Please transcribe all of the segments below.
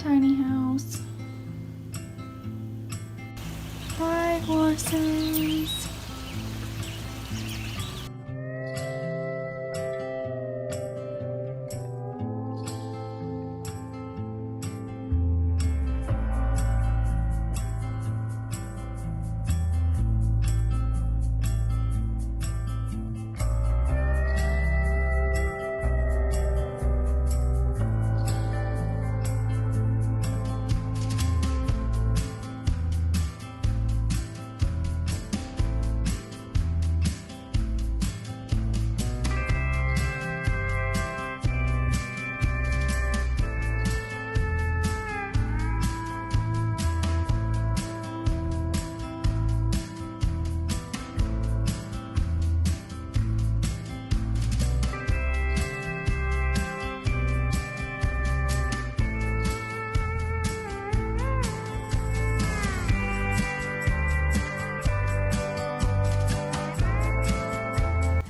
tiny house. Hi, horses.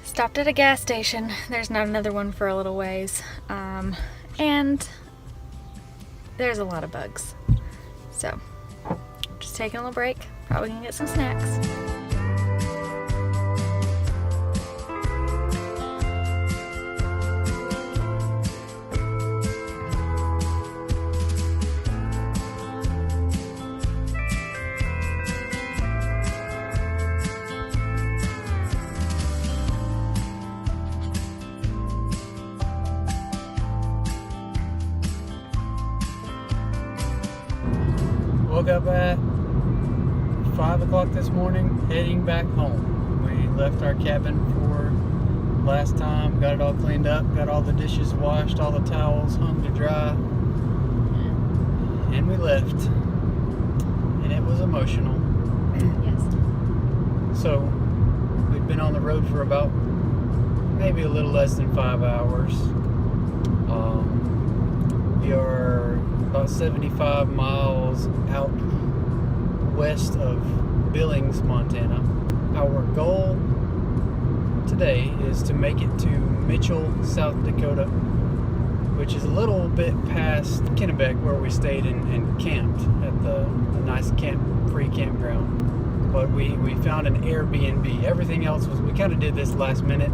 Stopped at a gas station. There's not another one for a little ways. And there's a lot of bugs. So, just taking a little break. Probably gonna get some snacks. Woke up at 5 o'clock this morning, heading back home. We left our cabin for last time, got it all cleaned up, got all the dishes washed, all the towels hung to dry, and we left. And it was emotional. Yes. So, we've been on the road for about maybe a little less than 5 hours. We are about 75 miles out west of Billings, Montana. Our goal today is to make it to Mitchell, South Dakota, which is a little bit past Kennebec, where we stayed and camped at the nice free campground. But we found an Airbnb. Everything else was, we kind of did this last minute.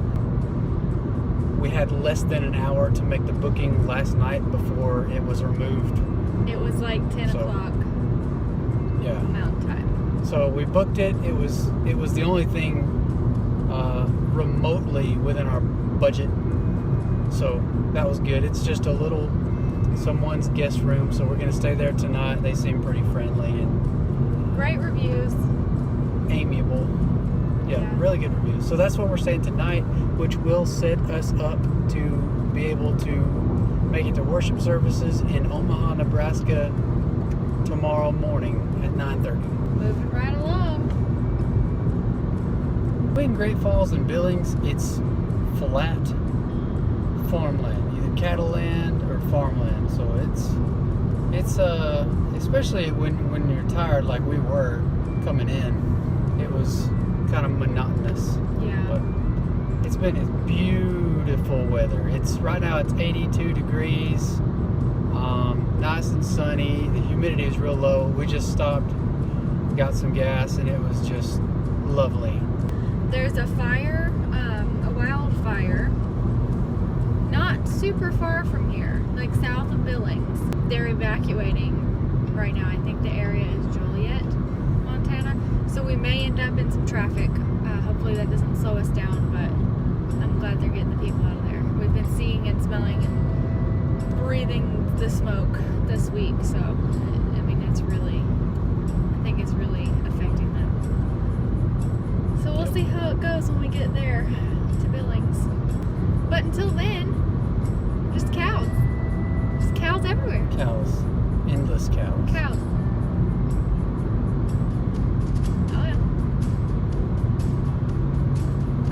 We had less than an hour to make the booking last night before it was removed. It was like 10 o'clock. Yeah. Mountain time. So we booked it. It was the only thing remotely within our budget. So that was good. It's just someone's guest room, so we're gonna stay there tonight. They seem pretty friendly and Great reviews. amiable. Yeah, really good reviews. So that's what we're staying tonight, which will set us up to be able to make it to worship services in Omaha, Nebraska tomorrow morning at 9:30. Moving right along. In Great Falls and Billings, it's flat farmland, either cattle land or farmland. So it's especially when you're tired like we were coming in, it was kind of monotonous. Yeah. But it's beautiful weather. Right now it's 82 degrees, nice and sunny. The humidity is real low. We just stopped, got some gas, and it was just lovely. There's a fire, a wildfire, not super far from here, like south of Billings. They're evacuating right now. I think the area is Joliet, Montana. So we may end up in some traffic. Hopefully that doesn't slow us down, but I'm glad they're getting the people out of there. We've been seeing and smelling and breathing the smoke this week, so I mean I think it's really affecting them. So we'll see how it goes when we get there to Billings. But until then, just cows. Just cows everywhere. Cows. Endless cows. Cows. Oh yeah.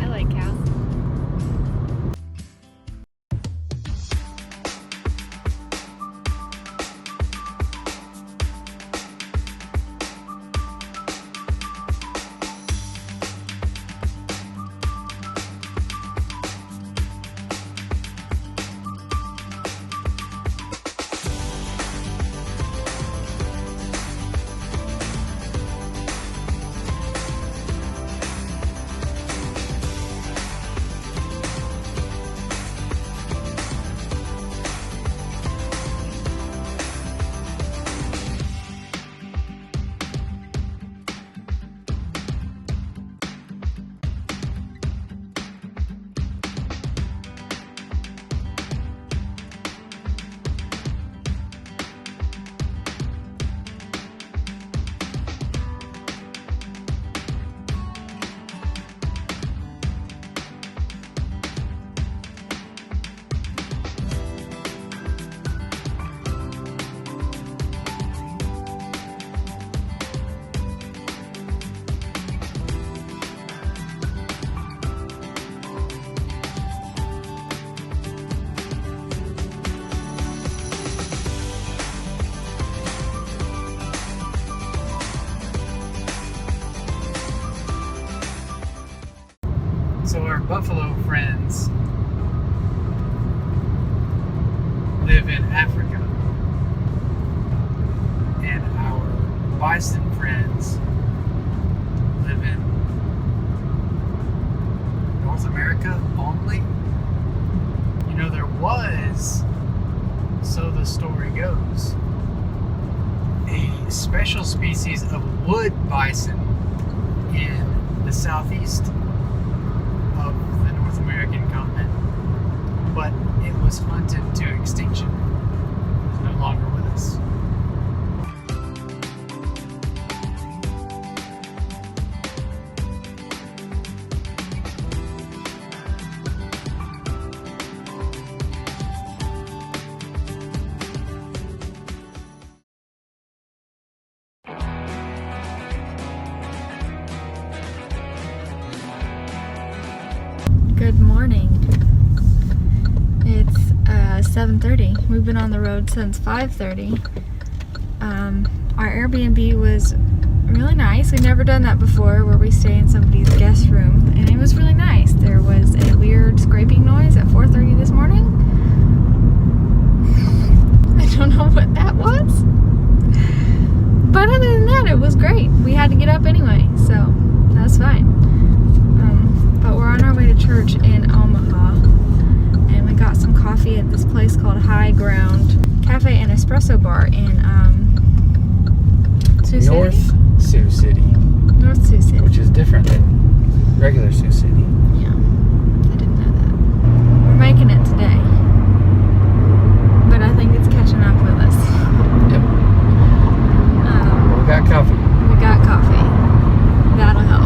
I like cows. So our buffalo friends live in Africa, and our bison friends live in North America only. You know, there was, so the story goes, a special species of wood bison in the southeast of the North American continent, but it was hunted to extinction. It's no longer with us. Good morning. It's 7:30. We've been on the road since 5:30. Our Airbnb was really nice. We've never done that before, where we stay in somebody's guest room, and it was really nice. There was a weird scraping noise at 4:30 this morning. I don't know what that was, but other than that, it was great. We had to get up anyway, so that's fine. But we're on our way to church in Omaha, and we got some coffee at this place called High Ground Cafe and Espresso Bar in Sioux City? North Sioux City. North Sioux City. Which is different than regular Sioux City. Yeah, I didn't know that. We're making it today, but I think it's catching up with us. Yep. We got coffee. We got coffee. That'll help.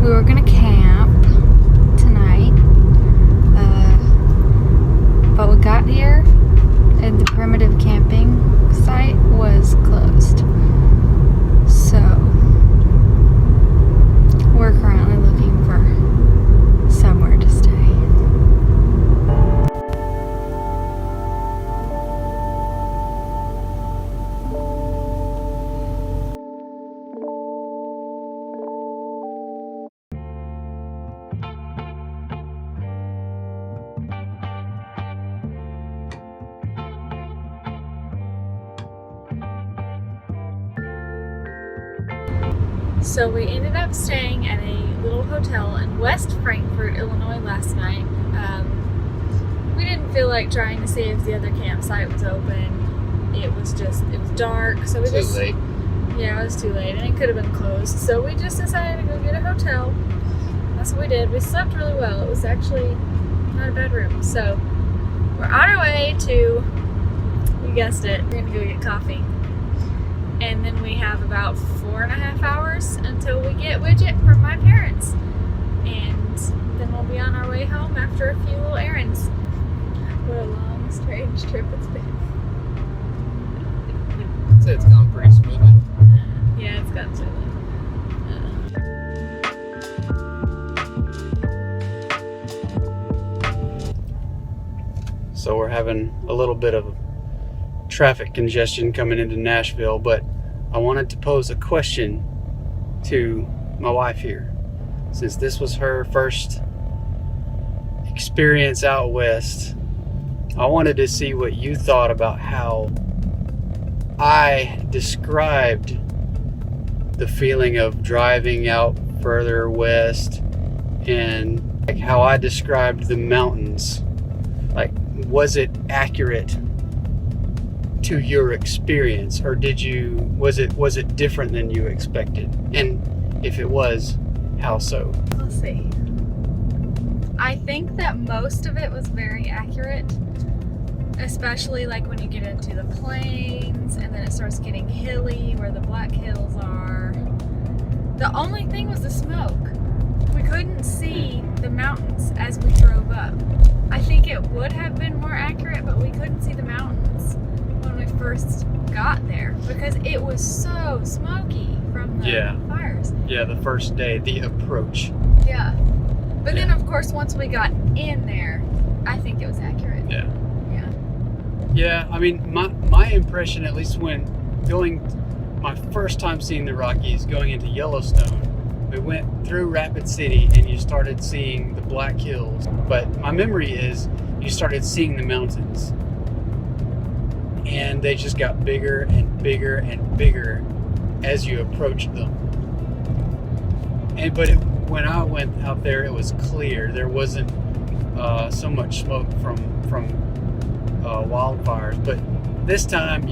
We were gonna camp tonight, but we got here and the primitive camping site was closed. So we're currently looking for somewhere to stay. So we ended up staying at a little hotel in West Frankfort, Illinois last night. We didn't feel like trying to see if the other campsite was open. It was dark, so we Too late. Yeah, it was too late, and it could have been closed. So we just decided to go get a hotel. That's what we did. We slept really well. It was actually not a bad room. So we're on our way to, you guessed it, we're gonna go get coffee. And then we have about 4.5 hours until we get Widget from my parents. And then we'll be on our way home after a few little errands. What a long, strange trip it's been. I'd say it's gone pretty smoothly. Yeah, it's got to. So we're having a little bit of traffic congestion coming into Nashville, but I wanted to pose a question to my wife here. Since this was her first experience out west, I wanted to see what you thought about how I described the feeling of driving out further west and like how I described the mountains. Like was it accurate to your experience, or was it different than you expected? And if it was, how so? We'll see. I think that most of it was very accurate, especially like when you get into the plains and then it starts getting hilly where the Black Hills are. The only thing was the smoke. We couldn't see the mountains as we drove up. I think it would have been more accurate, but we couldn't see the mountains when we first got there because it was so smoky from the fires. Yeah, the first day, the approach. Yeah. But then, of course, once we got in there, I think it was accurate. Yeah. Yeah. Yeah, I mean, my impression, at least when my first time seeing the Rockies, going into Yellowstone, we went through Rapid City and you started seeing the Black Hills. But my memory is you started seeing the mountains. And they just got bigger and bigger and bigger as you approached them. But when I went out there, it was clear. There wasn't so much smoke from wildfires. But this time,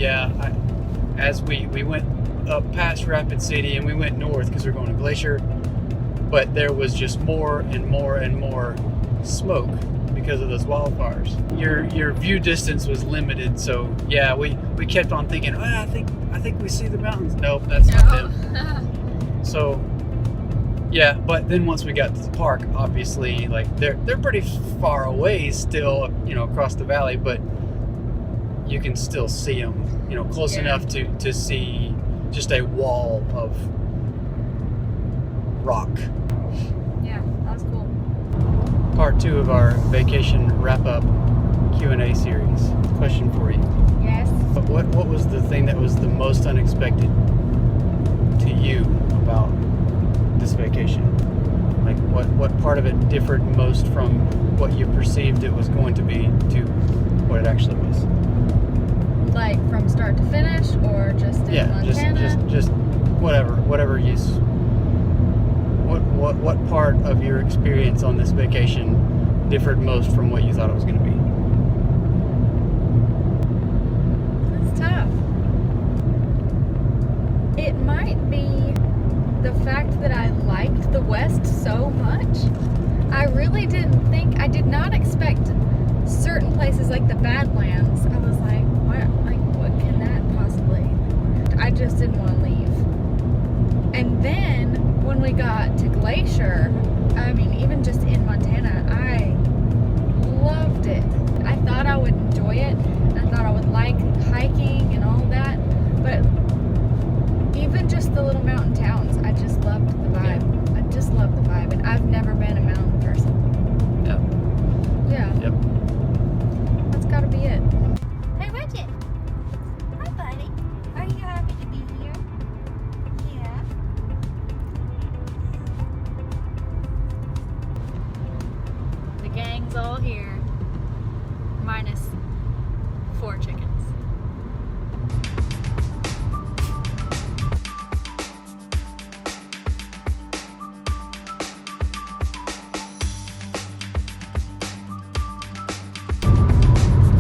as we went up past Rapid City and we went north because we're going to Glacier, but there was just more and more and more smoke because of those wildfires. Your view distance was limited, so yeah, we kept on thinking, I think we see the mountains. Nope, that's not them. So yeah, but then once we got to the park, obviously, like they're pretty far away still, across the valley, but you can still see them, close enough to see just a wall of rock. Yeah, that was cool. Part 2 of our vacation wrap-up Q&A series. Question for you. Yes. What was the thing that was the most unexpected to you about this vacation? Like what part of it differed most from what you perceived it was going to be to what it actually was? Like from start to finish, or just in Montana? just whatever you. What part of your experience on this vacation differed most from what you thought it was going to be? That's tough. It might be the fact that I liked the West so much. I really I did not expect certain places like the Badlands. I was like, what can that possibly? I just didn't want to leave. And then when we got to Glacier, I mean, even just in Montana, I loved it. I thought I would enjoy it. I thought I would like hiking and all that. But even just the little mountain towns, I just loved the vibe. Yeah. I just loved the vibe. And I've never been a mountain person. Yep. Yeah. Yep. That's gotta be it. Hey, Bridget. Hi, buddy. Are you happy to be here? Yeah. The gang's all here. Minus 4 chickens.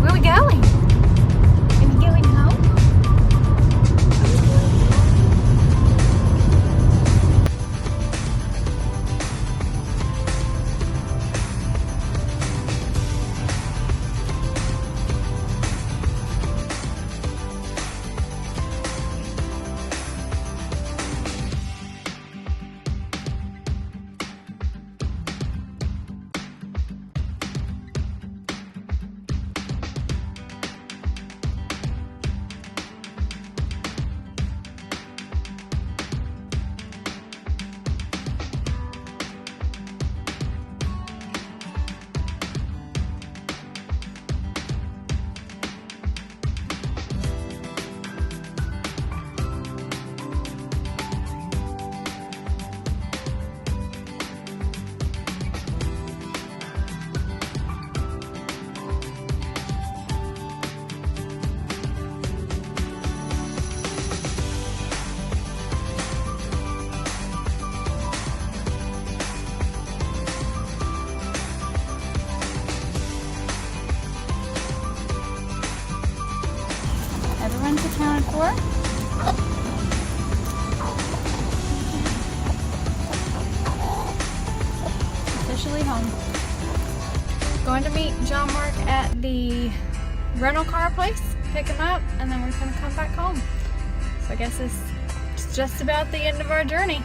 Where are we going? Are we going home? accounted for. Officially home. Going to meet John Mark at the rental car place, pick him up, and then we're going to come back home. So I guess it's just about the end of our journey.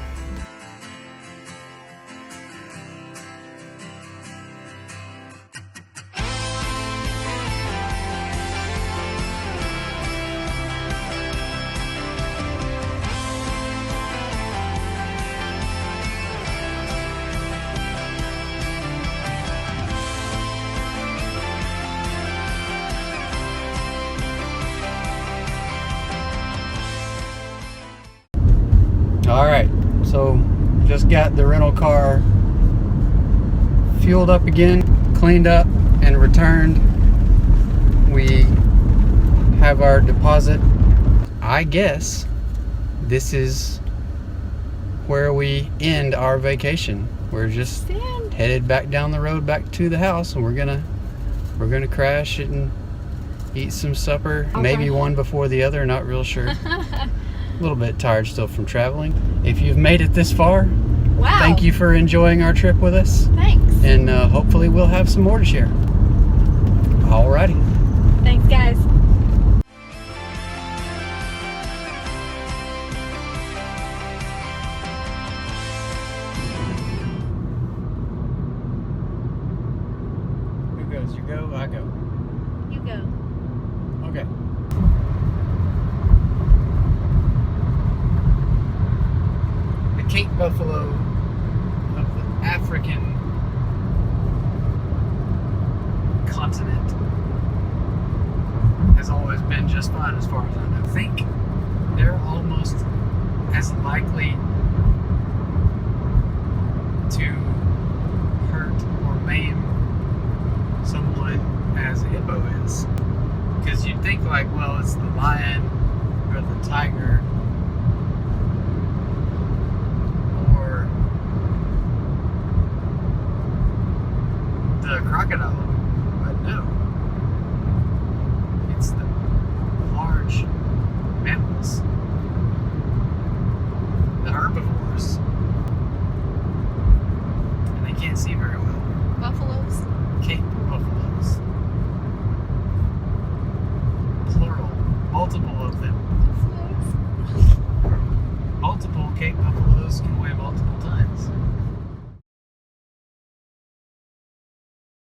All right, so just got the rental car fueled up again, cleaned up, and returned. We have our deposit. I guess this is where we end our vacation. We're just headed back down the road back to the house, and we're gonna crash it and eat some supper. Okay. Maybe one before the other, not real sure. A little bit tired still from traveling. If you've made it this far, Wow. thank you for enjoying our trip with us. Thanks. And hopefully we'll have some more to share. Alrighty. Thanks, guys. Who goes? You go, I go. You go. Okay. The Cape Buffalo of the African continent has always been just fine as far as I know. I think they're almost as likely to hurt or maim someone as a hippo is. Because you'd think like, well, it's the lion or the tiger or the crocodile, but no. It's the large mammals, the herbivores, and they can't see very well. Buffaloes. Cape buffaloes. Plural. Multiple of them. Buffaloes. Multiple Cape buffaloes can weigh multiple tons.